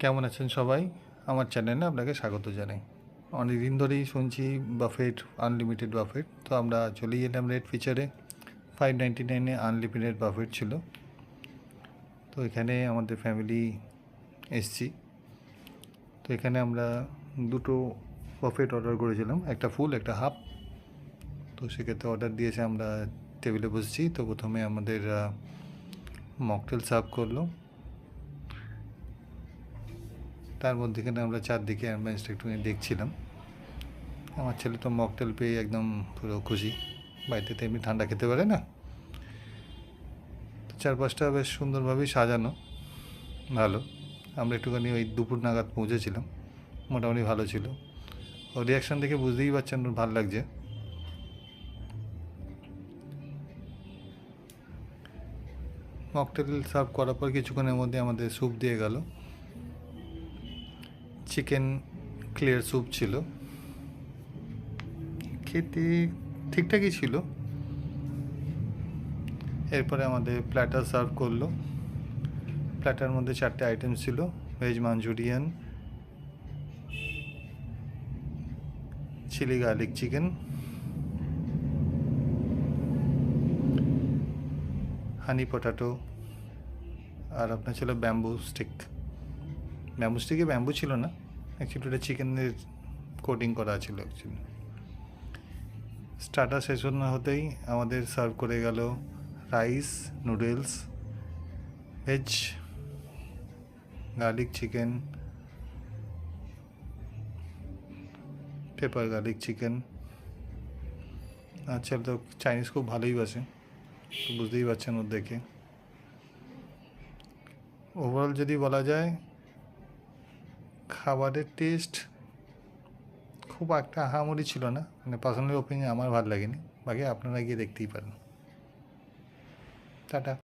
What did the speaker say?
কেমন আছেন সবাই? আমার চ্যানেলে আপনাকে স্বাগত জানাই। অনেকদিন ধরেই শুনছি বাফেট, আনলিমিটেড বাফেট। তো আমরা চলেই এলাম রেড ফিচারে। 599 এ আনলিমিটেড বাফেট ছিল। তো এখানে আমাদের ফ্যামিলি এসছি। তো এখানে আমরা দুটো বাফেট অর্ডার করেছিলাম, একটা ফুল একটা হাফ। তো সেক্ষেত্রে অর্ডার দিয়েছে, আমরা টেবিলে বসেছি। তো প্রথমে আমাদের মকটেল সার্ভ করলো। তার মধ্যেখানে আমরা চারদিকে অ্যাম্বিয়েন্সটা একটুখানি দেখছিলাম। আমার ছেলে তো মকটেল পেয়ে একদম পুরো খুশি। বাড়িতে তো এমনি ঠান্ডা খেতে পারে না। তো চারপাশটা বেশ সুন্দরভাবেই সাজানো, ভালো। আমরা একটুখানি ওই দুপুর নাগাদ পৌঁছেছিলাম, মোটামুটি ভালো ছিল। ওর রিয়াকশান দেখে বুঝতেই পারছেন ওর ভালো লাগছে। মকটেল সার্ভ করার পর কিছুক্ষণের মধ্যে আমাদের স্যুপ দিয়ে গেল। চিকেন ক্লিয়ার স্যুপ ছিল, খেতে ঠিকঠাকই ছিল। এরপরে আমাদের প্ল্যাটার সার্ভ করলো। প্ল্যাটার মধ্যে 4টে আইটেম ছিল, veg Manchurian, chilli garlic chicken, honey potato, আর আপনার ছিল ব্যাম্বু স্টিক। ব্যাম্বু স্টিকে ব্যাম্বু ছিল না, অ্যাকচুয়ালি ওটা চিকেনের কোটিং করা ছিল অ্যাকচুয়ালি। স্টার্টার শেষ না হতেই আমাদের সার্ভ করে গেল rice, noodles, veg garlic chicken, paper garlic chicken. আচ্ছা, তো চাইনিজ খুব ভালোই বাসে, তো বুঝতেই পারছেন ওর দেখে। ওভারঅল যদি বলা যায়, খাবারের টেস্ট খুব একটা আহামরি ছিল না, মানে পার্সোনাল ওপিনিয়ন আমার ভালো লাগেনি। বাকি আপনারা গিয়ে দেখতেই পারেন। টাটা।